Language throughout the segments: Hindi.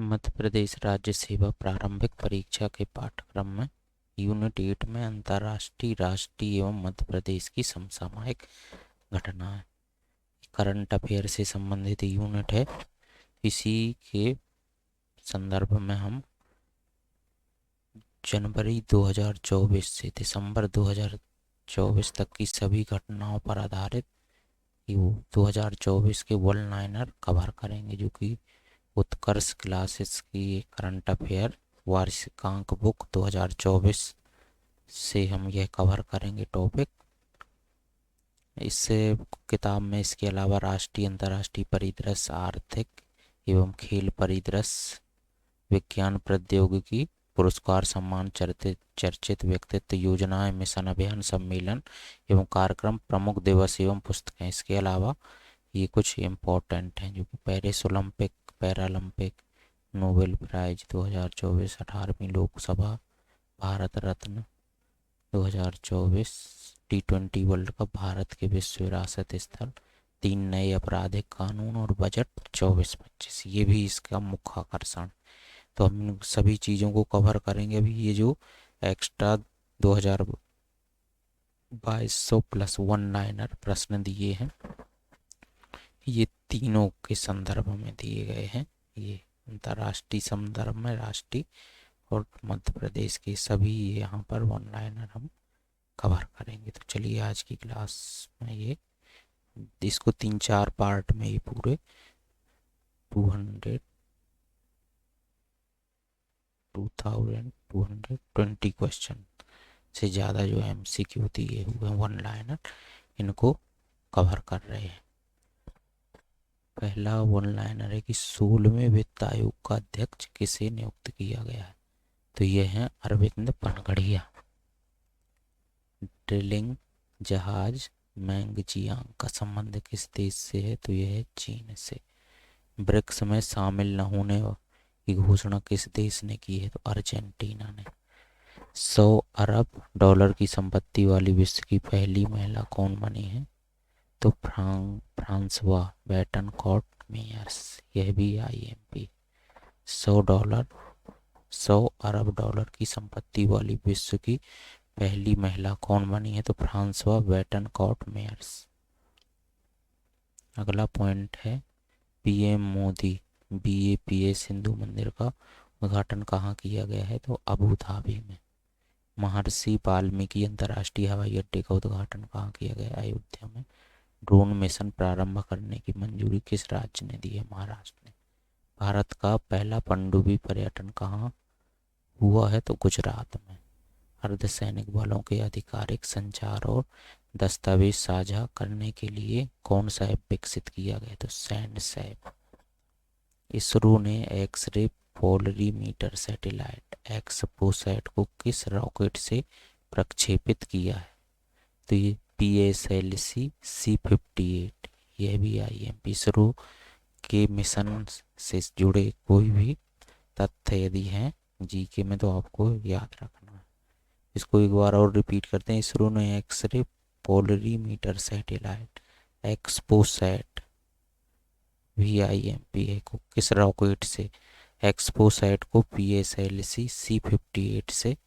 मध्य प्रदेश राज्य सेवा प्रारंभिक परीक्षा के पाठ्यक्रम में यूनिट 8 में अंतर्राष्ट्रीय, राष्ट्रीय एवं मध्य प्रदेश की समसामयिक घटनाएं, करंट अफेयर से संबंधित यूनिट है। इसी के संदर्भ में हम जनवरी 2024 से दिसंबर 2024 तक की सभी घटनाओं पर आधारित 2024 के वन लाइनर कवर करेंगे, जो कि उत्कर्ष क्लासेस की करंट अफेयर वार्षिकांक बुक 2024 से हम यह कवर करेंगे टॉपिक। इस किताब में इसके अलावा राष्ट्रीय, अंतर्राष्ट्रीय परिदृश्य, आर्थिक एवं खेल परिदृश्य, विज्ञान प्रौद्योगिकी, पुरस्कार, सम्मान, चर्चित व्यक्तित्व, योजनाएं, मिशन, अभियान, सम्मेलन एवं कार्यक्रम, प्रमुख दिवस एवं पुस्तकें। इसके अलावा ये कुछ इम्पोर्टेंट हैं जो कि Paris Olympic, Paralympic, Nobel prize 2024, 18वीं Lok Sabha, Bharat Ratna 2024, T20 world cup, Bharat के विश्व विरासत स्थल, 3 नए आपराधिक कानून और बजट 24-25, ये भी इसका मुख्य आकर्षण। तो हम इन सभी चीज़ों को कवर करेंगे। अभी ये जो एक्स्ट्रा 2200 प्लस वन लाइनर प्रश्न दिए हैं, ये तीनों के संदर्भ में दिए गए हैं। ये अंतर्राष्ट्रीय संदर्भ में राष्ट्रीय और मध्य प्रदेश के सभी यहाँ पर वन लाइनर हम कवर करेंगे। तो चलिए आज की क्लास में ये इसको 3-4 पार्ट में ये पूरे 2220 क्वेश्चन से ज़्यादा जो MCQ दिए हुए वन लाइनर, इनको कवर कर रहे हैं। पहला वन लाइनर है कि 16वें वित्त आयोग का अध्यक्ष किसे नियुक्त किया गया है? तो यह है अरविंद पनगड़िया। ड्रिलिंग जहाज मैंगजियांग का संबंध किस देश से है? तो यह है चीन से। ब्रिक्स में शामिल न होने की घोषणा किस देश ने की है? तो अर्जेंटीना ने। 100 अरब डॉलर की संपत्ति वाली विश्व की पहली महिला कौन बनी है? तो फ्रांसवा बेटनकॉर्ट मेयर्स। यह भी IMP। 100 अरब डॉलर की संपत्ति वाली विश्व की पहली महिला कौन बनी है? तो फ्रांसवा बेटनकॉर्ट मेयर्स। अगला पॉइंट है PM मोदी BAPS हिंदू मंदिर का उद्घाटन कहाँ किया गया है? तो अबू धाबी में। महर्षि वाल्मीकि अंतर्राष्ट्रीय हवाई अड्डे का उद्घाटन कहाँ किया गया? अयोध्या में। ड्रोन मिशन प्रारंभ करने की मंजूरी किस राज्य ने दी है? महाराष्ट्र ने। भारत का पहला पनडुब्बी पर्यटन कहाँ हुआ है? तो गुजरात में। अर्धसैनिक बलों के आधिकारिक संचार और दस्तावेज साझा करने के लिए कौन सा ऐप विकसित किया गया? तो सैंडसैप। इसरो ने एक्स-रे पोलरीमीटर सैटेलाइट एक्सपोसैट को किस रॉकेट से प्रक्षेपित किया है? तो ये PSLC C58। यह भी IMP। इसरो के मिशन से जुड़े कोई भी तथ्य यदि हैं GK में तो आपको याद रखना है। इसको एक बार और रिपीट करते हैं। इसरो ने X-ray polarimeter satellite XPoSat VIMP को किस रॉकेट से? एक्सपोसैट को PSLC C58 से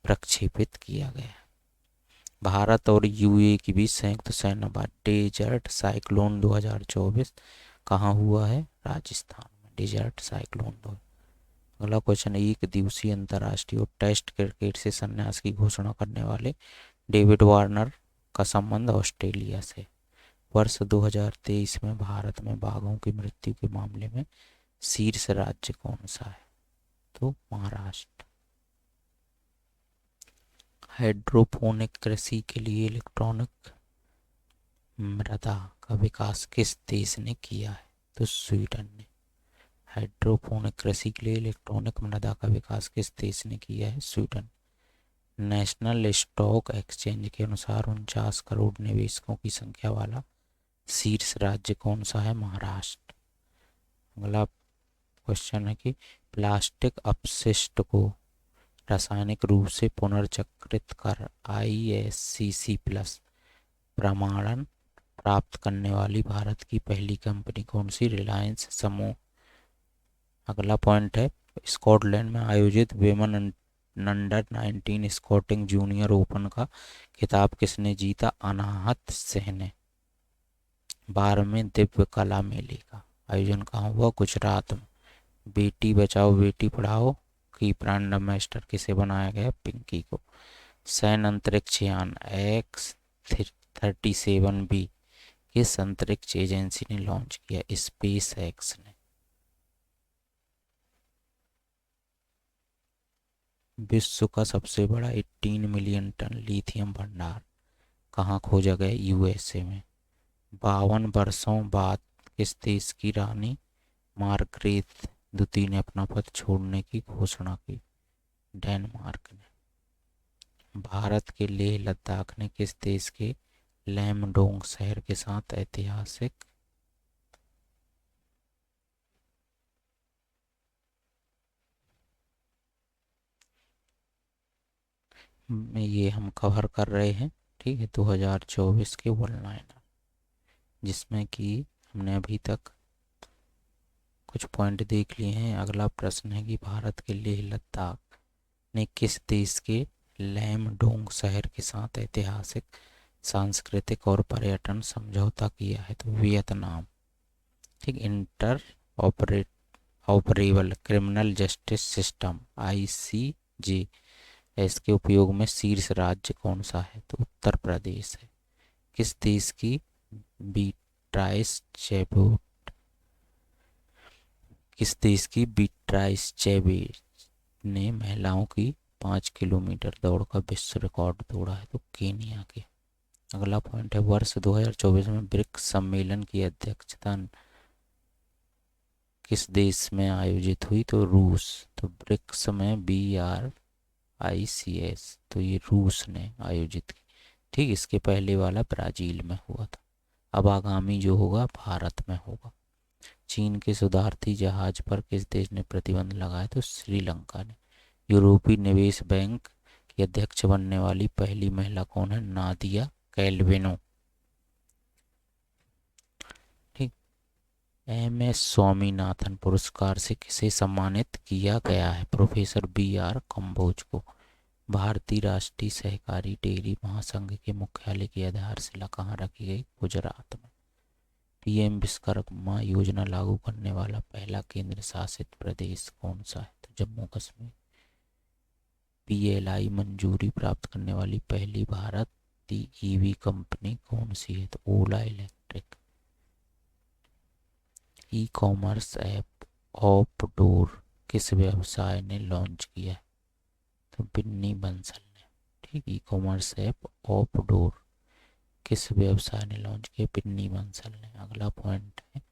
प्रक्षेपित किया गया। भारत और UAE के बीच संयुक्त सैन्य डेजर्ट साइक्लोन 2024 कहाँ हुआ है? राजस्थान में। Desert cyclone 2। अगला क्वेश्चन, एक दिवसीय अंतर्राष्ट्रीय और टेस्ट क्रिकेट से संन्यास की घोषणा करने वाले डेविड वार्नर का संबंध ऑस्ट्रेलिया से। वर्ष 2023 में भारत में बाघों की मृत्यु के मामले में शीर्ष राज्य कौन सा है? तो महाराष्ट्र। हाइड्रोपोनिक कृषि के लिए इलेक्ट्रॉनिक मृदा का विकास किस देश ने किया है? तो स्वीडन ने। हाइड्रोपोनिक कृषि के लिए इलेक्ट्रॉनिक मृदा का विकास किस देश ने किया है? स्वीडन। नेशनल स्टॉक एक्सचेंज के अनुसार 49 करोड़ निवेशकों की संख्या वाला शीर्ष राज्य कौन सा है? महाराष्ट्र। अगला क्वेश्चन है कि प्लास्टिक अपशिष्ट को रासायनिक रूप से पुनर्चक्रित कर ISCC प्लस प्रमाणन प्राप्त करने वाली भारत की पहली कंपनी कौन सी? रिलायंस समूह अगला पॉइंट है, स्कॉटलैंड में आयोजित वेमन अंडर 19 स्कॉटिंग जूनियर ओपन का खिताब किसने जीता? अनाहत सिंह ने। 12वें दिव्य कला मेले का आयोजन कहाँ हुआ? गुजरात में। बेटी बचाओ बेटी पढ़ाओ की ब्रांड एम्बेसडर किसे बनाया गया? पिंकी को। सैन्य अंतरिक्ष यान X-37B किस अंतरिक्ष एजेंसी ने लॉन्च किया? स्पेस एक्स ने। विश्व का सबसे बड़ा 18 मिलियन टन लिथियम भंडार कहाँ खोजा गया? यूएसए में। 52 वर्षों बाद किस देश की रानी मार्गरेट द्वितीय ने अपना पद छोड़ने की घोषणा की? डेनमार्क ने। भारत के लेह लद्दाख ने किस देश के लैमडोंग शहर के साथ ऐतिहासिक में ये हम कवर कर रहे हैं, ठीक है, 2024 के वर्ल्ड लाइनर, जिसमें कि हमने अभी तक कुछ पॉइंट देख लिए हैं। अगला प्रश्न है कि भारत के लेह लद्दाख ने किस देश के लैमडोंग शहर के साथ ऐतिहासिक सांस्कृतिक और पर्यटन समझौता किया है? तो वियतनाम। ठीक, inter operate operable criminal justice system ICJ इसके उपयोग में शीर्ष राज्य कौन सा है? तो उत्तर प्रदेश है। किस देश की बीट्राइस चैबोट किस देश की बीट्राइस चैबेट ने महिलाओं की 5 किलोमीटर दौड़ का विश्व रिकॉर्ड तोड़ा है? तो केनिया के। अगला पॉइंट है, वर्ष 2024 में ब्रिक्स सम्मेलन की अध्यक्षता किस देश में आयोजित हुई? तो रूस। तो ब्रिक्स में BRICS, तो ये रूस ने आयोजित की। ठीक, इसके पहले वाला ब्राजील में हुआ था। अब आगामी जो होगा भारत में होगा। चीन के शोधार्थी जहाज पर किस देश ने प्रतिबंध लगाया? तो श्रीलंका ने। यूरोपीय निवेश बैंक की अध्यक्ष बनने वाली पहली महिला कौन है? नादिया कैल्विनो। ठीक, MS स्वामीनाथन पुरस्कार से किसे सम्मानित किया गया है? प्रोफेसर BR कम्बोज को। भारतीय राष्ट्रीय सहकारी डेयरी महासंघ के मुख्यालय की आधारशिला कहाँ रखी गई? गुजरात में। PM विश्वकर्मा योजना लागू करने वाला पहला केंद्र शासित प्रदेश कौन सा है? तो जम्मू कश्मीर। PLI मंजूरी प्राप्त करने वाली पहली भारतीय EV कंपनी कौन सी है? तो ओला इलेक्ट्रिक। ई-कॉमर्स ऐप ऑपडोर किस व्यवसाय ने लॉन्च किया है? तो बिन्नी बंसल ने। ठीक, ई-कॉमर्स ऐप ऑपडोर किस व्यवसाय ने लॉन्च किया? बिन्नी बंसल ने। अगला पॉइंट है,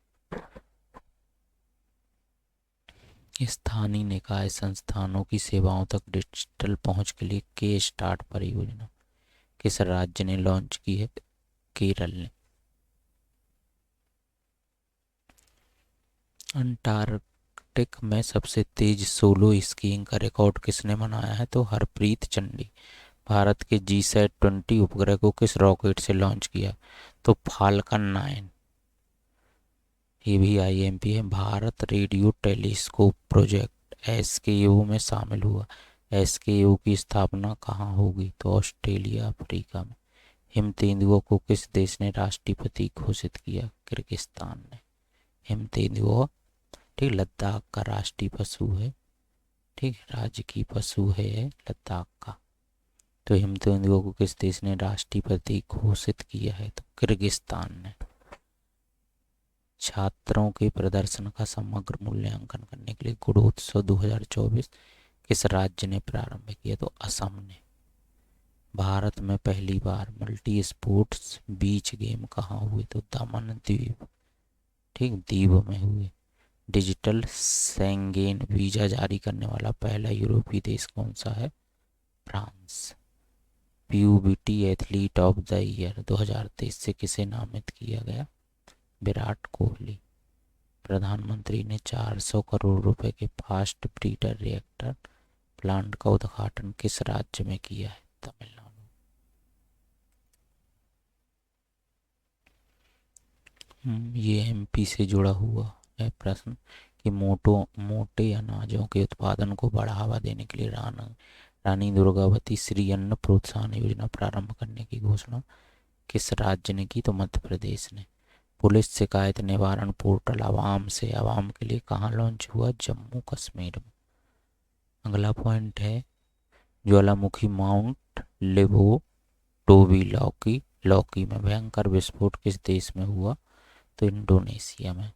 स्थानीय निकाय संस्थानों की सेवाओं तक डिजिटल पहुंच के लिए के स्टार्ट परियोजना किस राज्य ने लॉन्च की है? केरल ने। अंटार्कटिक में सबसे तेज सोलो स्कीइंग का रिकॉर्ड किसने बनाया है? तो हरप्रीत चंडी। भारत के GSAT-20 उपग्रह को किस रॉकेट से लॉन्च किया? तो फाल्कन 9। ये भी IMP है। Bharat radio telescope project SKO में शामिल हुआ। SKO की स्थापना कहाँ होगी? तो ऑस्ट्रेलिया अफ्रीका में। हिमतेंदुओं को किस देश ने राष्ट्रपति घोषित किया? किर्गिस्तान ने। हिमतेंदुआ, ठीक, लद्दाख का राष्ट्रीय पशु है। ठीक, राज्य की पशु है लद्दाख का। तो हिमतेंदुओं को किस देश ने राष्ट्रपति घोषित किया है? तो किर्गिस्तान ने। छात्रों के प्रदर्शन का समग्र मूल्यांकन करने के लिए गुणोत्सव 2024 किस राज्य ने प्रारंभ किया? तो असम ने। भारत में पहली बार मल्टी स्पोर्ट्स बीच गेम कहाँ हुए? तो दमन द्वीप, ठीक, दीव में हुए। डिजिटल शेंगेन वीजा जारी करने वाला पहला यूरोपीय देश कौन सा है? France. PUBT athlete of the year 2023 से किसे नामित किया गया? विराट कोहली। प्रधानमंत्री ने 400 करोड़ रुपए के फास्ट ब्रीडर रिएक्टर प्लांट का उद्घाटन किस राज्य में किया है? तमिलनाडु। ये MP से जुड़ा हुआ है प्रश्न कि मोटे अनाजों के उत्पादन को बढ़ावा देने के लिए रानी दुर्गावती श्री अन्न प्रोत्साहन योजना प्रारंभ करने की घोषणा किस राज्य ने की? तो मध्य प्रदेश ने। पुलिस शिकायत निवारण पोर्टल आवाम से आवाम के लिए कहाँ लॉन्च हुआ? जम्मू कश्मीर में। अगला पॉइंट है ज्वालामुखी माउंट लेवोटोवी लौकी में भयंकर विस्फोट किस देश में हुआ? तो इंडोनेशिया में।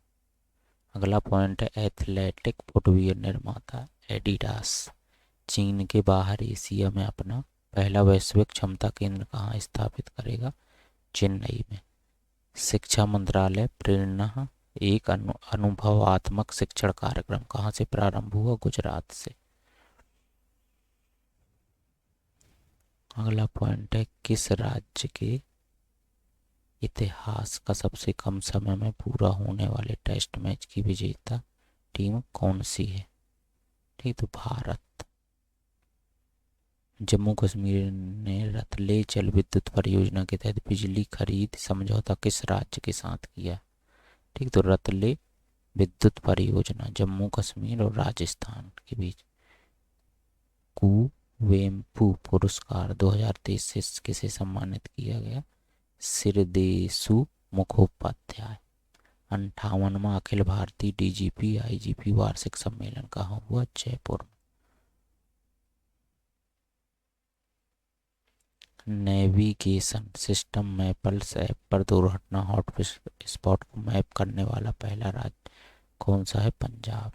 अगला पॉइंट है एथलेटिक फुटवियर निर्माता एडिडास चीन के बाहर एशिया में अपना पहला वैश्विक क्षमता केंद्र कहाँ स्थापित करेगा? चेन्नई में। शिक्षा मंत्रालय प्रेरणा एक अनुभवात्मक शिक्षण कार्यक्रम कहाँ से प्रारंभ हुआ? गुजरात से। अगला पॉइंट है किस राज्य के इतिहास का सबसे कम समय में पूरा होने वाले टेस्ट मैच की विजेता टीम कौन सी है? ठीक, तो भारत। जम्मू कश्मीर ने रतले जल विद्युत परियोजना के तहत बिजली खरीद समझौता किस राज्य के साथ किया? ठीक, तो रतले विद्युत परियोजना जम्मू कश्मीर और राजस्थान के बीच। कुवेम्पु पुरस्कार 2023 से किसे सम्मानित किया गया? सिरदेशु मुखोपाध्याय। 58वां अखिल भारतीय डीजीपी आईजीपी वार्षिक सम्मेलन कहाँ हुआ? Jaipur. Navigation system Maples app पर दुर्घटना हॉटस्पॉट को मैप करने वाला पहला राज्य कौन सा है? पंजाब।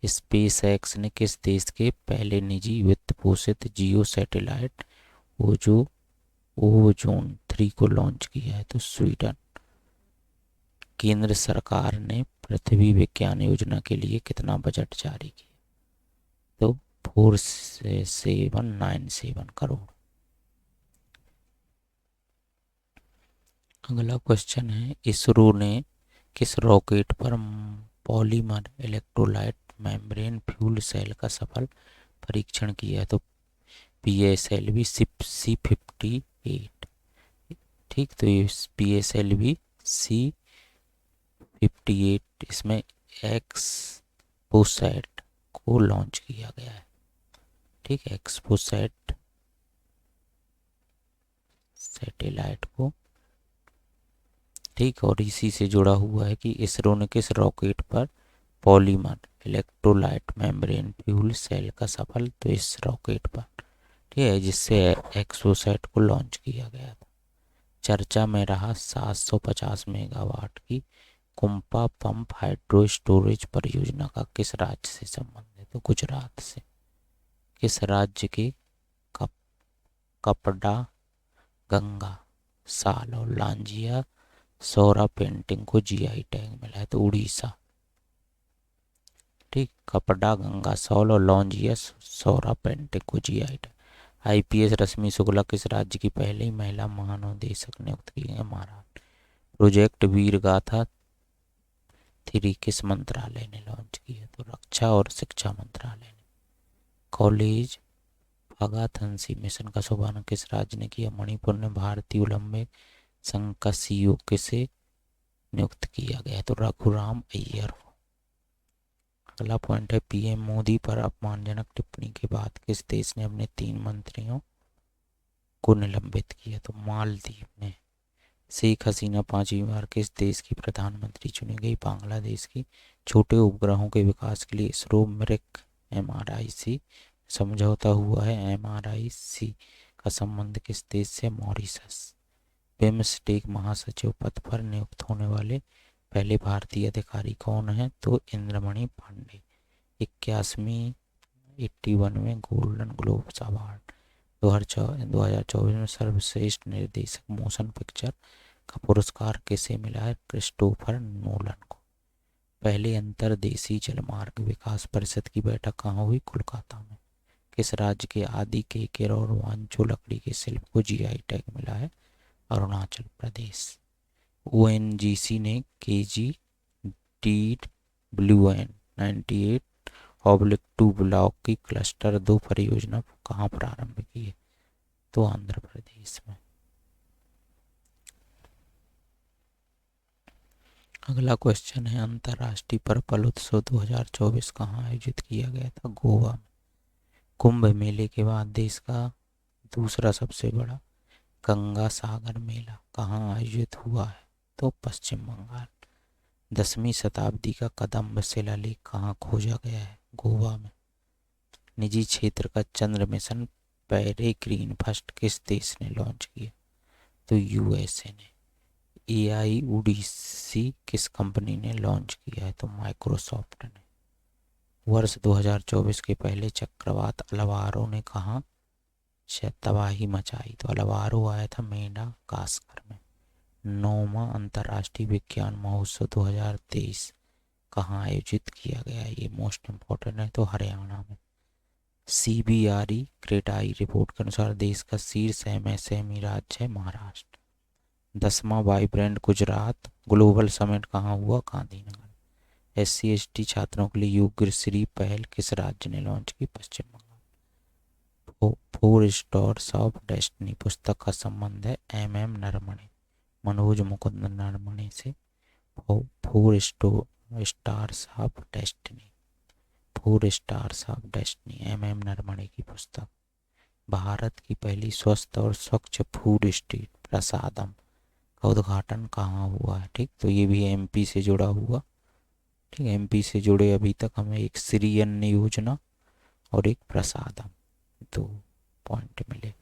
स्पेस एक्स ने किस देश के पहले निजी वित्त पोषित जियो सैटेलाइट ओजोन 3 को लॉन्च किया है? तो स्वीडन। केंद्र सरकार ने पृथ्वी विज्ञान योजना के लिए कितना बजट जारी किया? तो 4797 करोड़। अगला क्वेश्चन है इसरो ने किस रॉकेट पर polymer electrolyte membrane fuel cell का सफल परीक्षण किया? तो PSLV C58। ठीक, तो ये PSLV C58 इसमें एक्सपोसैट को लॉन्च किया गया है। ठीक है, एक्सपोसैट सैटेलाइट को। ठीक, और इसी से जुड़ा हुआ है कि इसरो ने किस रॉकेट पर polymer electrolyte membrane fuel cell का सफल? तो इस रॉकेट पर, ठीक है, जिससे एक्सोसैट को लॉन्च किया गया था। चर्चा में रहा 750 मेगावाट की कुम्पा पंप हाइड्रो स्टोरेज परियोजना का किस राज्य से संबंध है? तो गुजरात से। किस राज्य के कपड़ा गंगा साल और लांजिया सौरा पेंटिंग को GI टैग मिला है? तो उड़ीसा। ठीक, कपड़ा गंगा सौल और लॉन्जिया सौरा पेंटिंग को GI टैग। IPS रश्मि शुक्ला किस राज्य की पहली महिला महानिदेशक नियुक्त की गई? महाराष्ट्र। प्रोजेक्ट वीर गाथा 3 किस मंत्रालय ने लॉन्च किया? तो रक्षा और शिक्षा मंत्रालय ने। कॉलेज फागाथनसी मिशन का शुभारंभ किस राज्य ने किया? मणिपुर ने। भारतीय ओलंपिक संघ का CEO किसे नियुक्त किया गया? तो रघुराम अय्यर। अगला पॉइंट है PM मोदी पर अपमानजनक टिप्पणी के बाद किस देश ने अपने 3 मंत्रियों को निलंबित किया? तो मालदीव ने। शेख हसीना 5वीं बार किस देश की प्रधानमंत्री चुनी गई? बांग्लादेश की। छोटे उपग्रहों के विकास के लिए इसरो मृक MRIC समझौता हुआ है। MRIC का संबंध किस देश से? मॉरिशस। बिम्स्टेक महासचिव पद पर नियुक्त होने वाले पहले भारतीय अधिकारी कौन है? तो इंद्रमणि पांडे। 81वीं 81वें गोल्डन ग्लोब्स अवार्ड 2024 में सर्वश्रेष्ठ निर्देशक मोशन पिक्चर का पुरस्कार किसे मिला है? क्रिस्टोफर नोलन को। पहले अंतर्देशीय जलमार्ग विकास परिषद की बैठक कहाँ हुई? कोलकाता में। किस राज्य के आदि केकर और वांचो लकड़ी के शिल्प को GI टैग मिला है? अरुणाचल प्रदेश। ONGC ने KGDWN98/2 ब्लॉक की क्लस्टर 2 परियोजना कहाँ प्रारंभ की है? तो आंध्र प्रदेश में। अगला क्वेश्चन है, अंतर्राष्ट्रीय पर्पल उत्सव 2024 कहाँ आयोजित किया गया था? गोवा में। कुंभ मेले के बाद देश का दूसरा सबसे बड़ा गंगा सागर मेला कहाँ आयोजित हुआ है? तो पश्चिम बंगाल। 10वीं शताब्दी का कदम्ब शिलालेख कहाँ खोजा गया है? गोवा में। निजी क्षेत्र का चंद्र मिशन पेरेग्रीन फर्स्ट किस देश ने लॉन्च किया? तो यूएसए ने। एआई ओडिसी किस कंपनी ने लॉन्च किया है? तो माइक्रोसॉफ्ट ने। वर्ष 2024 के पहले चक्रवात अलवारो ने कहाँ तबाही मचाई? तो अलवारो आया था मेडागास्कर में। 9वां अंतर्राष्ट्रीय विज्ञान महोत्सव 2023 कहाँ आयोजित किया गया? ये मोस्ट इम्पोर्टेंट है, तो हरियाणा में। सीबीआरई क्रेटाई रिपोर्ट के अनुसार देश का शीर्ष एमएसएमई राज्य है महाराष्ट्र। 10वां वाइब्रेंट गुजरात ग्लोबल समिट कहाँ हुआ? गांधीनगर। SC/ST छात्रों के लिए युगश्री पहल किस राज्य ने लॉन्च की? Paschim Bengal. Four stars of destiny पुस्तक का संबंध है MM नरवणे, मनोज मुकुंद नरवणे से। Four stars of destiny, four stars of destiny MM Naravane की पुस्तक। भारत की पहली स्वस्थ और स्वच्छ फूड स्ट्रीट प्रसादम का उद्घाटन कहाँ हुआ है? ठीक, तो ये भी MP से जुड़ा हुआ। ठीक है, MP से जुड़े अभी तक हमें एक श्री अन्न योजना और एक प्रसादम, 2 पॉइंट मिले।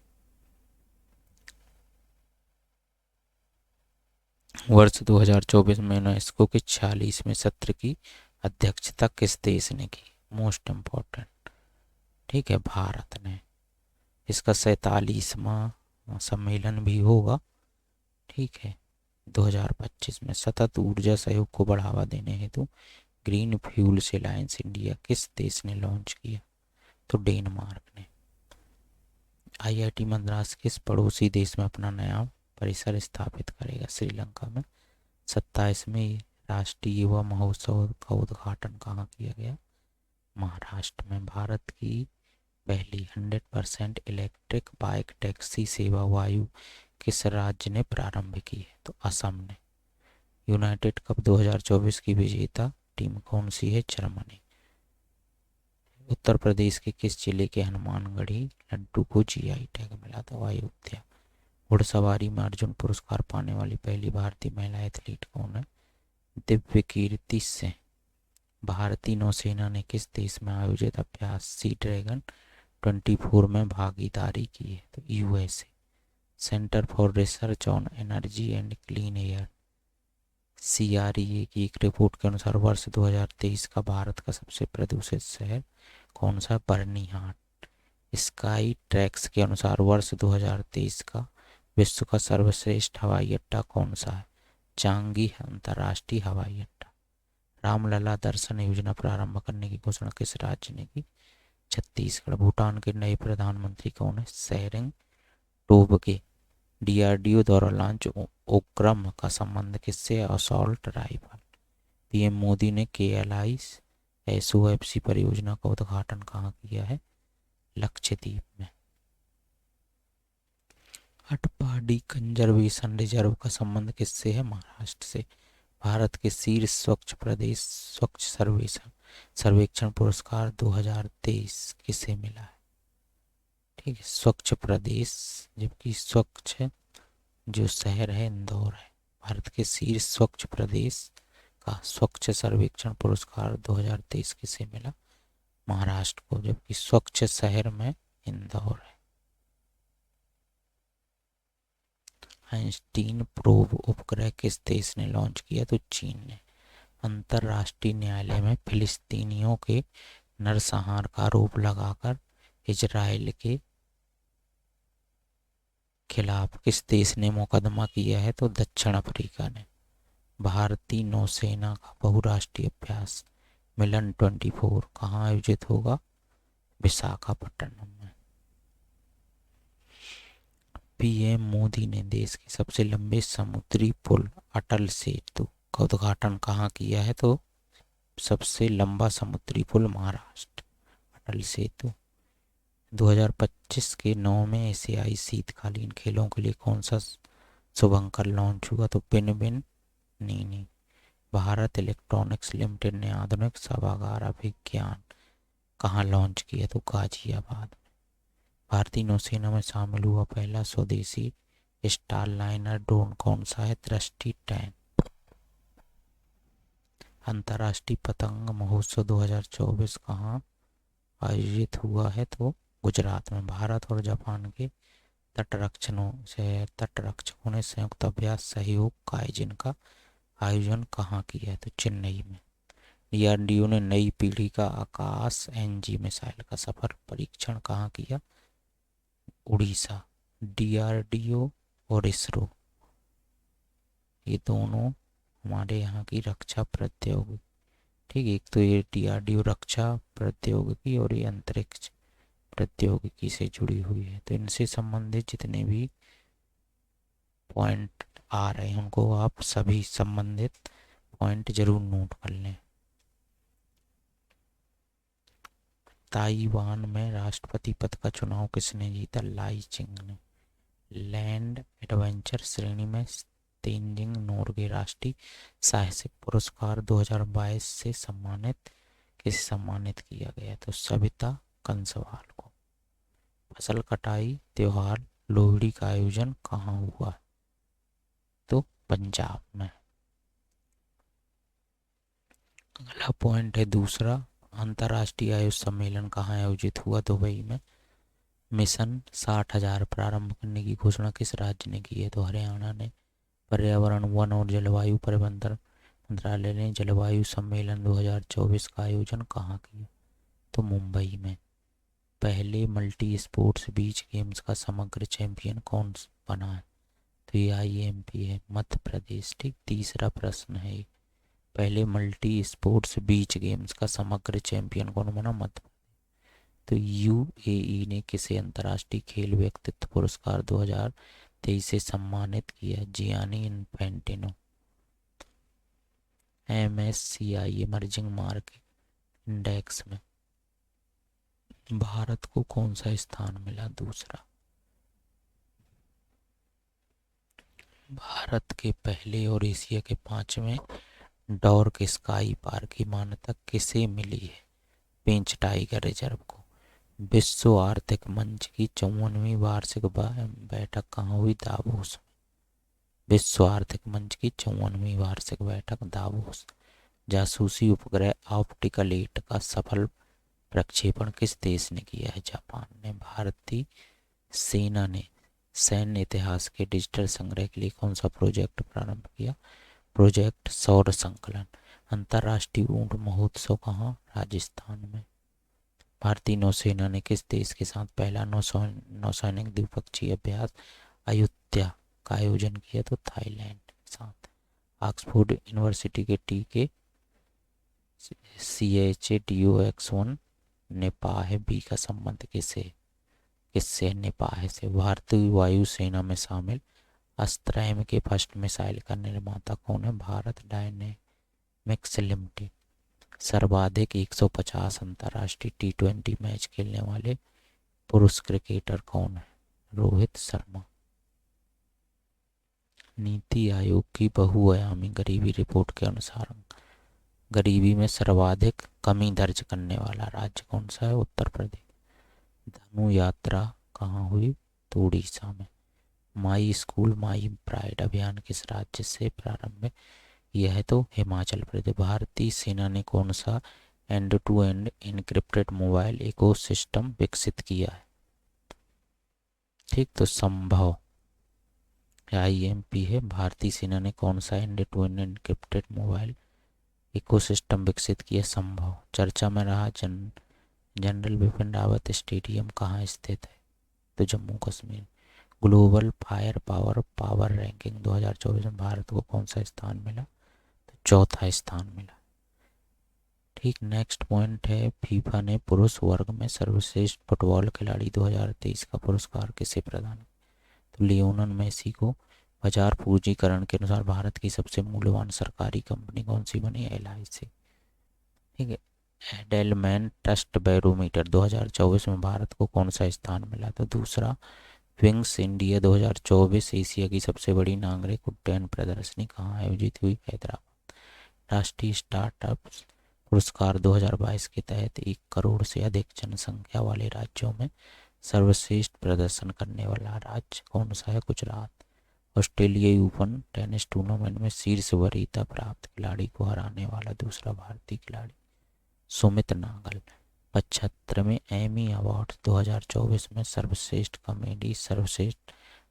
वर्ष 2024 में यूनेस्को के 46वें सत्र की अध्यक्षता किस देश ने की? Most important. ठीक है, भारत ने। इसका 47वां सम्मेलन भी होगा। ठीक है, 2025 में। सतत ऊर्जा सहयोग को बढ़ावा देने हेतु ग्रीन फ्यूल्स अलायंस इंडिया किस देश ने लॉन्च किया? तो डेनमार्क ने। IIT मद्रास किस पड़ोसी देश में अपना नया परिसर स्थापित करेगा? श्रीलंका में। 27वें राष्ट्रीय युवा महोत्सव का उद्घाटन कहाँ किया गया? महाराष्ट्र में। भारत की पहली 100% इलेक्ट्रिक बाइक टैक्सी सेवा वायु किस राज्य ने प्रारंभ की है? तो असम ने। यूनाइटेड कप 2024 की विजेता टीम कौन सी है? जर्मनी। उत्तर प्रदेश के किस जिले के हनुमानगढ़ी लड्डू को GI टैग मिला? था अयोध्या। घुड़सवारी में अर्जुन पुरस्कार पाने वाली पहली भारतीय महिला एथलीट कौन है? दिव्य कीर्ति सिंह। भारतीय नौसेना ने किस देश में आयोजित अभ्यास सी ड्रैगन 24 में भागीदारी की है? तो USA। Centre for research on energy and clean air CREA की एक रिपोर्ट के अनुसार वर्ष 2023 का भारत का सबसे प्रदूषित शहर कौन सा? बर्निहाट। स्काई ट्रैक्स के अनुसार वर्ष 2023 का विश्व का सर्वश्रेष्ठ हवाई अड्डा कौन सा है? चांगी अंतर्राष्ट्रीय हवाई अड्डा। रामलला दर्शन योजना प्रारंभ करने की घोषणा किस राज्य ने की? छत्तीसगढ़। भूटान के नए प्रधानमंत्री कौन है? शेरिंग टोबगे। DRDO द्वारा लॉन्च उपक्रम का संबंध किससे? Assault rifle. PM मोदी ने KLI SOFC परियोजना का उद्घाटन कहाँ किया है? लक्षद्वीप में। अटपाडी कंजर्वेशन रिजर्व का संबंध किससे है? महाराष्ट्र से। भारत के शीर्ष स्वच्छ प्रदेश स्वच्छ सर्वेक्षण पुरस्कार 2023 किसे मिला है? ठीक है, स्वच्छ प्रदेश, जबकि स्वच्छ जो शहर है इंदौर है। भारत के शीर्ष स्वच्छ प्रदेश का स्वच्छ सर्वेक्षण पुरस्कार 2023 किसे मिला? महाराष्ट्र को, जबकि स्वच्छ शहर में इंदौर है। आइंस्टीन प्रोब उपग्रह किस देश ने लॉन्च किया? तो चीन ने। अंतर्राष्ट्रीय न्यायालय में फिलिस्तीनियों के नरसंहार का आरोप लगाकर इजराइल के खिलाफ किस देश ने मुकदमा किया है? तो दक्षिण अफ्रीका ने। भारतीय नौसेना का बहुराष्ट्रीय अभ्यास मिलन 24 कहाँ आयोजित होगा? विशाखापट्टनम में। PM मोदी ने देश के सबसे लंबे समुद्री पुल अटल सेतु का उद्घाटन कहाँ किया है? तो सबसे लंबा समुद्री पुल महाराष्ट्र, अटल सेतु। 2025 के 9वें एशियाई शीतकालीन खेलों के लिए कौन सा शुभंकर लॉन्च हुआ? तो बिन बिन नीनी। भारत इलेक्ट्रॉनिक्स लिमिटेड ने आधुनिक सभागार अभिज्ञान कहाँ लॉन्च किया? तो गाजियाबाद। भारतीय नौसेना में शामिल हुआ पहला स्वदेशी स्टारलाइनर ड्रोन कौन सा है? दृष्टि 10। अंतर्राष्ट्रीय पतंग महोत्सव 2024 कहाँ आयोजित हुआ है? तो गुजरात में। भारत और जापान के तटरक्षकों ने संयुक्त अभ्यास सहयोग काइजिन का आयोजन कहाँ किया है? तो चेन्नई में। डीआरडीओ ने नई पीढ़ी का आकाश एनजी मिसाइल का सफल परीक्षण कहाँ किया? उड़ीसा। डीआरडीओ और इसरो ये दोनों हमारे यहाँ की रक्षा प्रौद्योगिकी, ठीक है, एक तो ये डीआरडीओ रक्षा प्रौद्योगिकी और ये अंतरिक्ष प्रौद्योगिकी से जुड़ी हुई है। तो इनसे संबंधित जितने भी पॉइंट आ रहे हैं उनको आप सभी संबंधित पॉइंट जरूर नोट कर लें। ताइवान में राष्ट्रपति पद का चुनाव किसने जीता? लाई चिंग ने। लैंड एडवेंचर श्रेणी में तेंजिंग नोर्गे राष्ट्रीय साहसिक पुरस्कार 2022 से सम्मानित किया गया? तो सविता कंसवाल को। फसल कटाई त्योहार लोहड़ी का आयोजन कहाँ हुआ? तो पंजाब में। अगला पॉइंट है दूसरा, अंतर्राष्ट्रीय आयुष सम्मेलन कहाँ आयोजित हुआ? दुबई में। मिशन 60,000 प्रारंभ करने की घोषणा किस राज्य ने की है? तो हरियाणा ने। पर्यावरण वन और जलवायु परिवर्तन मंत्रालय ने जलवायु सम्मेलन 2024 का आयोजन कहाँ किया? तो मुंबई में। पहले मल्टी स्पोर्ट्स बीच गेम्स का समग्र चैंपियन कौन बना है? तो ये आईएमपी है, मध्य प्रदेश। ठीक, तीसरा प्रश्न है, पहले मल्टी स्पोर्ट्स बीच गेम्स का समग्र चैंपियन कौन बना? मध्य। तो यूएई ने किसे अंतर्राष्ट्रीय खेल व्यक्तित्व पुरस्कार 2023 से सम्मानित किया? Gianni Infantino. MSCI emerging market index में भारत को कौन सा स्थान मिला? दूसरा। भारत के पहले और एशिया के 5वें डॉर्क स्काई पार्क की मान्यता किसे मिली है? पेंच टाइगर रिजर्व को। विश्व आर्थिक मंच की 54वीं वार्षिक बैठक कहाँ हुई? दावोस। विश्व आर्थिक मंच की 54वीं वार्षिक बैठक दावोस। जासूसी उपग्रह ऑप्टिकल 8 का सफल प्रक्षेपण किस देश ने किया है? जापान ने। भारतीय सेना ने सैन्य इतिहास के डिजिटल संग्रह के लिए कौन सा प्रोजेक्ट प्रारंभ किया? प्रोजेक्ट सौर संकलन। अंतर्राष्ट्रीय ऊंट महोत्सव कहाँ? राजस्थान में। भारतीय नौसेना ने किस देश के साथ पहला नौसैनिक द्विपक्षीय अभ्यास अयोध्या का आयोजन किया? तो थाईलैंड के साथ। ऑक्सफोर्ड यूनिवर्सिटी के टीके CHATOX1 नेपाह बी का संबंध किससे? नेपाह से। भारतीय वायुसेना में शामिल अस्त्रम के फर्स्ट मिसाइल का निर्माता कौन है? Bharat dynamics limited. सर्वाधिक 150 अंतर्राष्ट्रीय T20 मैच खेलने वाले पुरुष क्रिकेटर कौन है? रोहित शर्मा। नीति आयोग की बहुआयामी गरीबी रिपोर्ट के अनुसार गरीबी में सर्वाधिक कमी दर्ज करने वाला राज्य कौन सा है? उत्तर प्रदेश। धनु यात्रा कहाँ हुई? तो उड़ीसा में। माई स्कूल माई प्राइड अभियान किस राज्य से प्रारंभ है? यह है तो हिमाचल प्रदेश। भारतीय सेना ने कौन सा end to end encrypted mobile ecosystem विकसित किया है? ठीक, तो संभव IMP है। भारतीय सेना ने कौन सा end to end encrypted mobile ecosystem विकसित किया? संभव। चर्चा में रहा जनरल बिपिन रावत स्टेडियम कहाँ स्थित है? तो Jammu Kashmir. Global fire power ranking 2024 में भारत को कौन सा स्थान मिला? तो चौथा स्थान मिला। ठीक, नेक्स्ट पॉइंट है, फीफा ने पुरुष वर्ग में सर्वश्रेष्ठ फुटबॉल खिलाड़ी 2023 का पुरस्कार किसे प्रदान किया? तो लियोनेल मेसी को। बाजार पूंजीकरण के अनुसार भारत की सबसे मूल्यवान सरकारी कंपनी कौन सी बनी? LIC। ठीक है, एडेलमैन ट्रस्ट बैरोमीटर 2024 में भारत को कौन सा स्थान मिला? तो दूसरा। विंग्स इंडिया 2024 एशिया की सबसे बड़ी नागरिक उड्डयन प्रदर्शनी कहाँ आयोजित हुई? हैदराबाद। राष्ट्रीय स्टार्टअप पुरस्कार 2022 के तहत 1 करोड़ से अधिक जनसंख्या वाले राज्यों में सर्वश्रेष्ठ प्रदर्शन करने वाला राज्य कौन सा है? गुजरात। ऑस्ट्रेलियाई ओपन टेनिस टूर्नामेंट में शीर्ष वरीयता प्राप्त खिलाड़ी को हराने वाला दूसरा भारतीय खिलाड़ी सुमित नागल। 75वें एमी अवार्ड 2024 में सर्वश्रेष्ठ कॉमेडी, सर्वश्रेष्ठ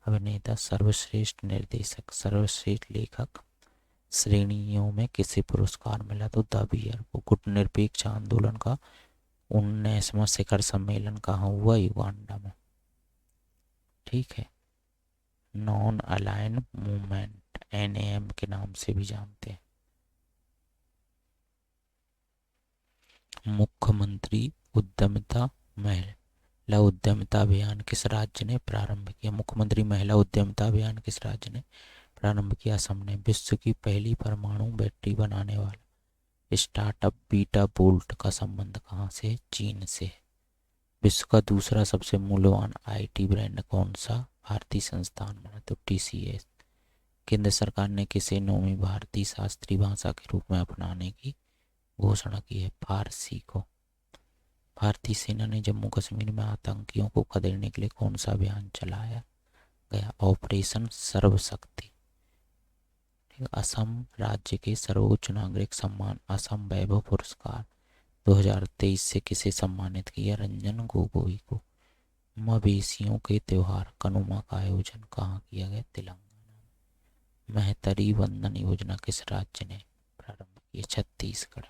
अभिनेता, सर्वश्रेष्ठ निर्देशक, सर्वश्रेष्ठ लेखक श्रेणियों में किसे पुरस्कार मिला? तो द बियर को। गुटनिरपेक्ष आंदोलन का 19वां शिखर सम्मेलन कहाँ हुआ? युगांडा में। ठीक है। नॉन अलाइन मूवमेंट NAM के नाम से भी जानते हैं। मुख्यमंत्री उद्यमिता महिला उद्यमिता अभियान किस राज्य ने प्रारंभ किया? मुख्यमंत्री महिला उद्यमिता अभियान किस राज्य ने प्रारंभ किया? असम ने। विश्व की पहली परमाणु बैटरी बनाने वाला स्टार्टअप बीटा बोल्ट का संबंध कहाँ से? चीन से। विश्व का दूसरा सबसे मूल्यवान IT ब्रांड कौन सा भारतीय संस्थान बना? तो TCS। केंद्र सरकार ने किसे 9वीं भारतीय शास्त्रीय भाषा के रूप में अपनाने की घोषणा की है? फारसी को। भारतीय सेना ने जम्मू कश्मीर में आतंकियों को खदेड़ने के लिए कौन सा अभियान चलाया गया? ऑपरेशन सर्वशक्ति। असम राज्य के सर्वोच्च नागरिक सम्मान असम वैभव पुरस्कार 2023 से किसे सम्मानित किया? रंजन गोगोई को। मवेशियों के त्योहार कनुमा का आयोजन कहाँ किया गया? तेलंगाना। मेहतरी वंदन योजना किस राज्य ने प्रारंभ की? छत्तीसगढ़।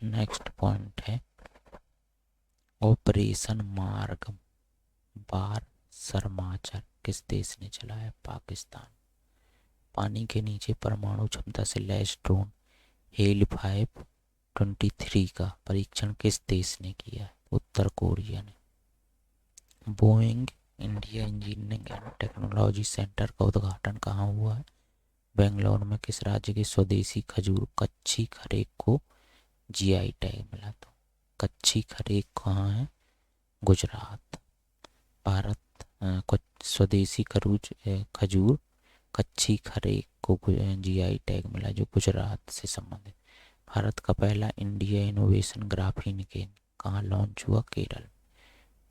नेक्स्ट पॉइंट है ऑपरेशन मार्ग बार सरमाचर किस देश ने चलाया? पाकिस्तान। पानी के नीचे परमाणु क्षमता से लैस ड्रोन हेल 523 का परीक्षण किस देश ने किया? उत्तर कोरिया ने। Boeing India engineering and technology centre का उद्घाटन कहाँ हुआ है? बेंगलोर में। किस राज्य की स्वदेशी खजूर कच्ची खरेक को GI टैग मिला? तो कच्ची खरेक कहाँ है? गुजरात। भारत कुछ स्वदेशी खजूर कच्ची खरेक को GI टैग मिला जो गुजरात से संबंधित। भारत का पहला इंडिया इनोवेशन ग्राफीन केंद्र कहाँ लॉन्च हुआ? केरल।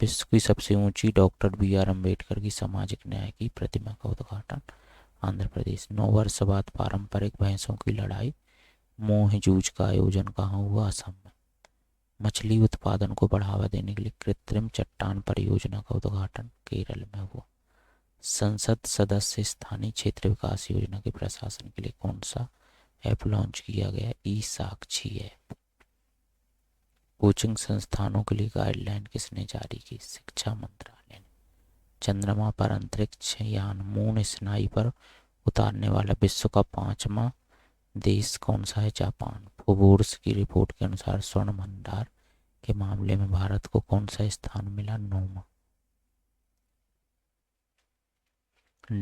विश्व की सबसे ऊंची डॉक्टर BR अम्बेडकर की सामाजिक न्याय की प्रतिमा का उद्घाटन आंध्र प्रदेश। 9 वर्ष बाद पारंपरिक भैंसों की लड़ाई मोह जूझ का आयोजन कहाँ हुआ? असम में। मछली उत्पादन को बढ़ावा देने के लिए कृत्रिम चट्टान परियोजना का उद्घाटन केरल में हुआ। संसद सदस्य स्थानीय क्षेत्र विकास योजना के प्रशासन के लिए कौन सा ऐप लॉन्च किया गया? ई-साक्षी ऐप। कोचिंग संस्थानों के लिए गाइडलाइन किसने जारी की? शिक्षा मंत्रालय ने। चंद्रमा पर अंतरिक्ष यान मून स्नाइपर उतारने वाला विश्व का 5वां देश कौन सा है? जापान। फोर्ब्स की रिपोर्ट के अनुसार स्वर्ण भंडार के मामले में भारत को कौन सा स्थान मिला? 9वां।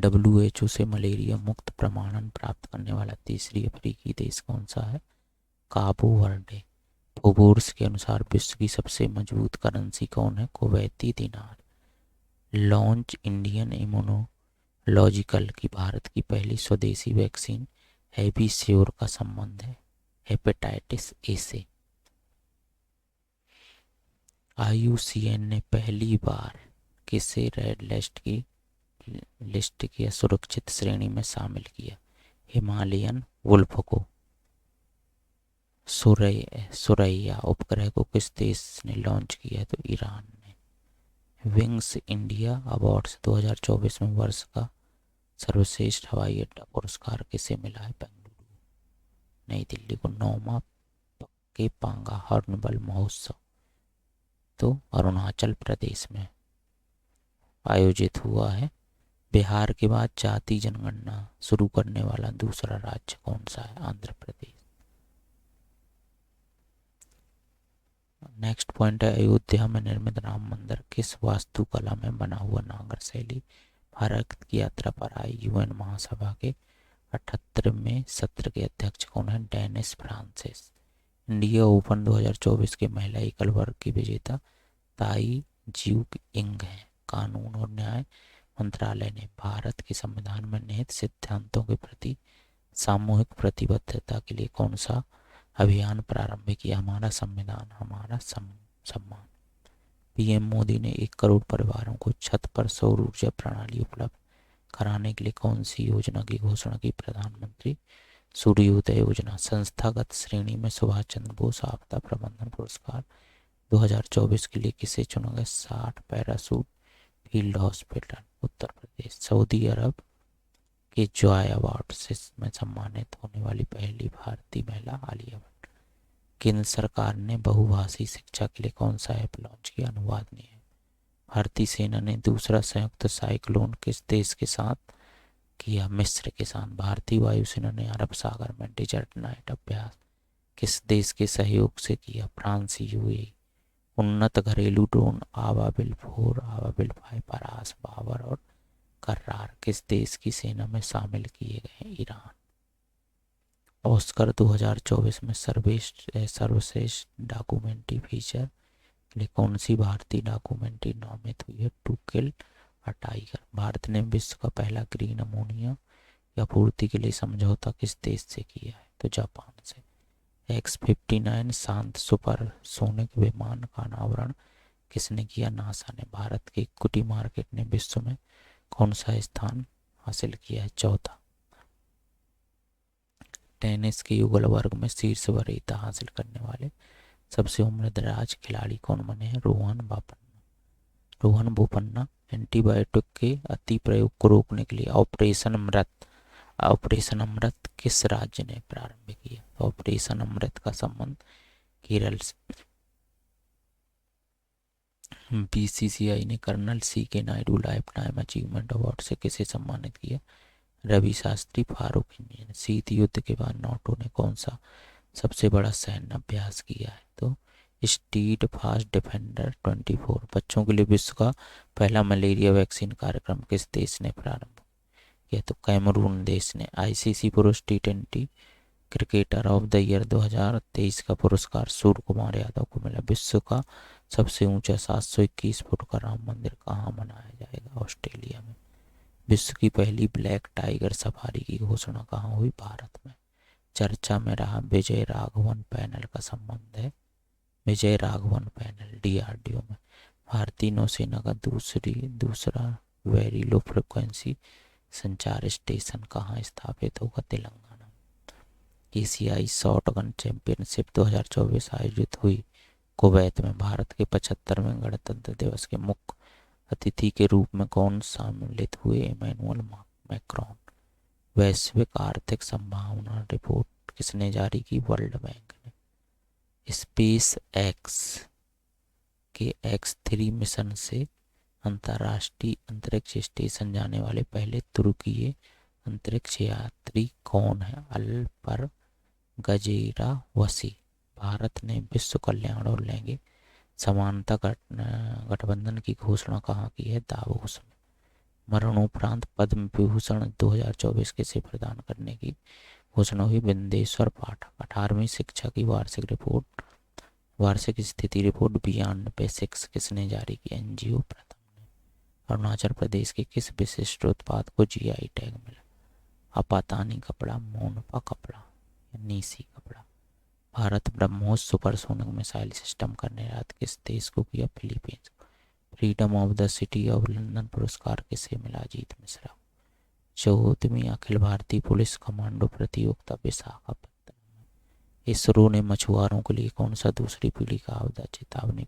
WHO से मलेरिया मुक्त प्रमाणन प्राप्त करने वाला तीसरी अफ्रीकी देश कौन सा है? काबो वर्डे। फोर्ब्स के अनुसार विश्व की सबसे मजबूत करेंसी कौन है? कुवैती दिनार। लॉन्च इंडियन इम्यूनोलॉजिकल की भारत की पहली स्वदेशी वैक्सीन हैविश्योर का संबंध है हेपेटाइटिस A से। IUCN ने पहली बार किसे रेड लिस्ट की सुरक्षित श्रेणी में शामिल किया? हिमालयन वुल्फ को। सुरैया उपग्रह को किस देश ने लॉन्च किया? तो ईरान ने। विंग्स इंडिया अवार्ड्स 2024 में वर्ष का सर्वश्रेष्ठ हवाई अड्डा पुरस्कार किसे मिला है? बेंगलुरु। नई दिल्ली को। 9वां पक्के पांगा हॉर्नबिल महोत्सव तो अरुणाचल प्रदेश में आयोजित हुआ है। बिहार के बाद जाति जनगणना शुरू करने वाला दूसरा राज्य कौन सा है? आंध्र प्रदेश। नेक्स्ट पॉइंट है अयोध्या में निर्मित राम मंदिर किस वास्तुकला में बना हुआ? नागर शैली। भारत की यात्रा पर आई UN महासभा के 78वें सत्र के अध्यक्ष कौन है? Dennis Francis. इंडिया ओपन 2024 के महिला एकल वर्ग की विजेता ताई ज्यू इंग है। कानून और न्याय मंत्रालय ने भारत के संविधान में निहित सिद्धांतों के प्रति सामूहिक प्रतिबद्धता के लिए कौन सा अभियान प्रारंभ किया? हमारा संविधान हमारा सम्मान। पीएम मोदी ने 1 करोड़ परिवारों को छत पर सौर ऊर्जा प्रणाली उपलब्ध कराने के लिए कौन सी योजना की घोषणा की? प्रधानमंत्री सूर्योदय योजना। संस्थागत श्रेणी में सुभाष चंद्र बोस आपदा प्रबंधन पुरस्कार 2024 के लिए किसे चुना गया? 60 parachute field hospital, Uttar Pradesh. Saudi अरब के जॉय अवार्ड से में सम्मानित होने वाली पहली भारतीय महिला आलिया भट्ट। केंद्र सरकार ने बहुभाषी शिक्षा के लिए कौन सा ऐप लॉन्च किया? अनुवादनीय है। भारतीय सेना ने दूसरा संयुक्त साइक्लोन किस देश के साथ किया? मिस्र के साथ। भारतीय वायुसेना ने अरब सागर में डेजर्ट नाइट अभ्यास किस देश के सहयोग से किया? France, UAE. उन्नत घरेलू ड्रोन आबाबिल 4, आबाबिल 5, परास, बाबर और कर्रार किस देश की सेना में शामिल किए गए? ईरान। ऑस्कर 2024 में सर्वश्रेष्ठ डॉक्यूमेंट्री फीचर के लिए कौन सी भारतीय डॉक्यूमेंट्री नामित हुई है? To Kill a Tiger. Bharat ने विश्व का पहला ग्रीन अमोनिया की आपूर्ति के लिए समझौता किस देश से किया है? तो जापान से। X-59 शांत सुपरसोनिक विमान का अनावरण किसने किया? नासा ने। भारत के इक्विटी मार्केट ने विश्व में कौन सा स्थान हासिल किया है? चौथा। टेनिस के युगल वर्ग में शीर्ष वरीयता हासिल करने वाले सबसे उम्रदराज खिलाड़ी कौन बने हैं? रोहन बोपन्ना। एंटीबायोटिक के अति प्रयोग को रोकने के लिए ऑपरेशन अमृत किस राज्य ने प्रारंभ किया? ऑपरेशन अमृत का संबंध केरल से। बीसीसीआई ने colonel C.K. Naidu lifetime achievement award से किसे सम्मानित किया? रवि शास्त्री, फारूक इंजीनियर। शीत युद्ध के बाद नाटो ने कौन सा सबसे बड़ा सैन्य अभ्यास किया है? तो स्टीड फास्ट डिफेंडर 24। बच्चों के लिए विश्व का पहला मलेरिया वैक्सीन कार्यक्रम किस देश ने प्रारंभ किया? तो कैमरून देश ने। आईसीसी पुरुष T20 cricketer of the year 2023 का पुरस्कार सूर्य कुमार यादव को मिला। विश्व का सबसे ऊंचा 721 फुट का राम मंदिर कहाँ बनाया जाएगा? ऑस्ट्रेलिया में। विश्व की पहली ब्लैक टाइगर सफारी की घोषणा कहाँ हुई? भारत में। चर्चा में रहा विजय राघवन पैनल का संबंध है विजय राघवन पैनल DRDO में। भारतीय नौसेना का दूसरा वेरी लो फ्रिक्वेंसी संचार स्टेशन कहाँ स्थापित होगा? तेलंगाना में। एशियाई शॉटगन चैंपियनशिप 2024 आयोजित हुई कुवैत में। भारत के 75वें गणतंत्र दिवस के मुख्य अतिथि के रूप में कौन सम्मिलित हुए? Emmanuel Macron. वैश्विक आर्थिक संभावना रिपोर्ट किसने जारी की? वर्ल्ड बैंक ने। स्पेस एक्स के X-3 मिशन से अंतर्राष्ट्रीय अंतरिक्ष स्टेशन जाने वाले पहले तुर्कीय अंतरिक्ष यात्री कौन है? अल्पर गजेरावसी। भारत ने विश्व कल्याण और लैंगिक समानता गठबंधन की घोषणा कहाँ की है? दावोस में। मरणोपरांत पद्म विभूषण 2024 किसे प्रदान करने की घोषणा हुई? बिंदेश्वर पाठक। 18वीं शिक्षा की वार्षिक स्थिति रिपोर्ट बियॉन्ड बेसिक्स किसने जारी की? NGO प्रथम ने। अरुणाचल प्रदेश के किस विशिष्ट उत्पाद को GI टैग मिला? अपातानी कपड़ा, मोनपा कपड़ा, नीसी कपड़ा। Bharat BrahMos supersonic missile system का निर्यात किस देश को किया? Philippines. Freedom of the city of London पुरस्कार किसे मिला? अजीत मिश्रा। 14वीं अखिल भारतीय पुलिस कमांडो प्रतियोगिता विशाखापत्तनम में। इसरो ने मछुआरों के लिए कौन सा दूसरी पीढ़ी का आपदा चेतावनी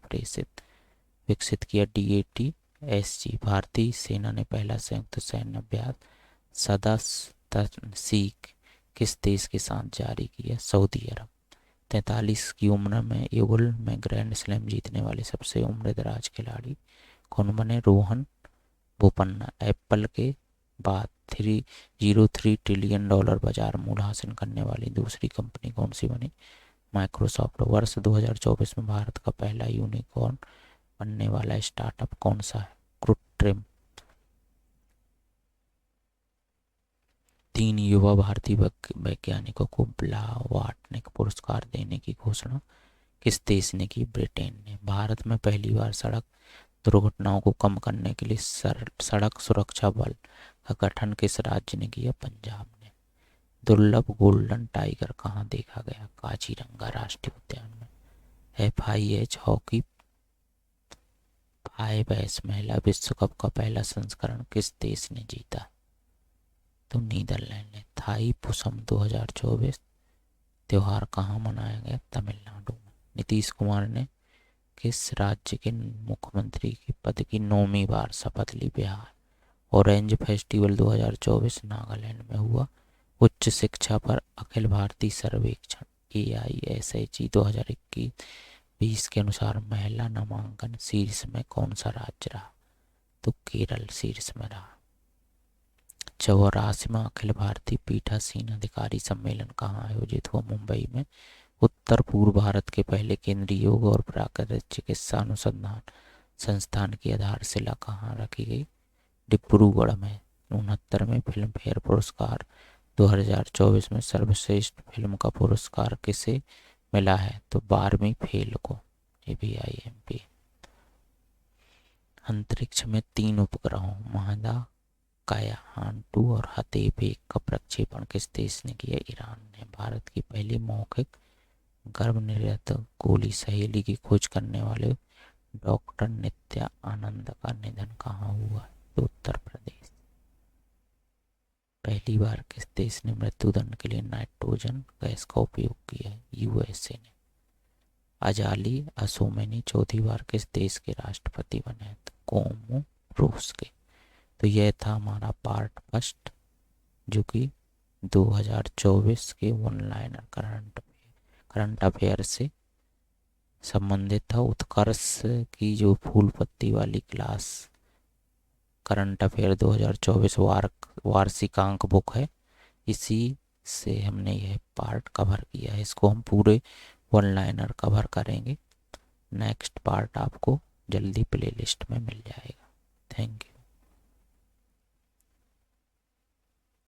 विकसित किया? DAT-SG। भारतीय सेना ने पहला संयुक्त सैन्य अभ्यास सदासीक किस देश के साथ जारी किया? सऊदी अरब। 43 की उम्र में युगल में ग्रैंड स्लैम जीतने वाले सबसे उम्रदराज खिलाड़ी कौन बने? रोहन बोपन्ना। एप्पल के बाद $303 ट्रिलियन बाजार मूल्य हासिल करने वाली दूसरी कंपनी कौन सी बनी? माइक्रोसॉफ्ट। वर्ष 2024 में भारत का पहला यूनिकॉर्न बनने वाला स्टार्टअप कौन सा है? कृत्रिम। 3 युवा भारतीय वैज्ञानिकों को ब्लावाटनिक पुरस्कार देने की घोषणा किस देश ने की? ब्रिटेन ने। भारत में पहली बार सड़क दुर्घटनाओं को कम करने के लिए सड़क सुरक्षा बल का गठन किस राज्य ने किया? पंजाब ने। दुर्लभ गोल्डन टाइगर कहाँ देखा गया? काजीरंगा राष्ट्रीय उद्यान में। FIH हॉकी 5S महिला विश्व कप का पहला संस्करण किस देश ने जीता? तो नीदरलैंड ने। थाई पुसम 2024 त्योहार कहाँ मनाया गया? तमिलनाडु में। नीतीश कुमार ने किस राज्य के मुख्यमंत्री के पद की 9वीं बार शपथ ली? बिहार। ऑरेंज फेस्टिवल 2024 नागालैंड में हुआ। उच्च शिक्षा पर अखिल भारतीय सर्वेक्षण AISHE 2021-20 के अनुसार महिला नामांकन शीर्ष में कौन सा राज्य रहा? तो केरल शीर्ष में रहा। 84वां अखिल भारतीय पीठासीन अधिकारी सम्मेलन कहाँ आयोजित हुआ? मुंबई में। उत्तर पूर्व भारत के पहले केंद्रीय योग और प्राकृतिक चिकित्सा अनुसंधान संस्थान की आधारशिला कहाँ रखी गई? डिब्रूगढ़ में। 69वें फिल्म फेयर पुरस्कार 2024 में सर्वश्रेष्ठ फिल्म का पुरस्कार किसे मिला है? तो 12वीं फेल को। ABIMP। अंतरिक्ष में 3 उपग्रहों महदा, कायाहान 2 और हतेब 1 का प्रक्षेपण किस देश ने किया? ईरान ने। भारत की पहली मौखिक गर्भनिरोधक गोली सहेली की खोज करने वाले डॉक्टर नित्या आनंद का निधन कहाँ हुआ? तो उत्तर प्रदेश। पहली बार किस देश ने मृत्युदंड के लिए नाइट्रोजन गैस का उपयोग किया? USA ने। अजाली असोमेनी चौथी बार किस देश के राष्ट्रपति बने? तो कोमो रूस के। तो यह था हमारा पार्ट फर्स्ट, जो कि 2024 के ऑनलाइन करंट अफेयर से संबंधित था। उत्कर्ष की जो फूल पत्ती वाली क्लास करंट अफेयर 2024 वार्षिकांक बुक है, इसी से हमने यह पार्ट कवर किया है। इसको हम पूरे ऑनलाइनर कवर करेंगे। नेक्स्ट पार्ट आपको जल्दी प्लेलिस्ट में मिल जाएगा।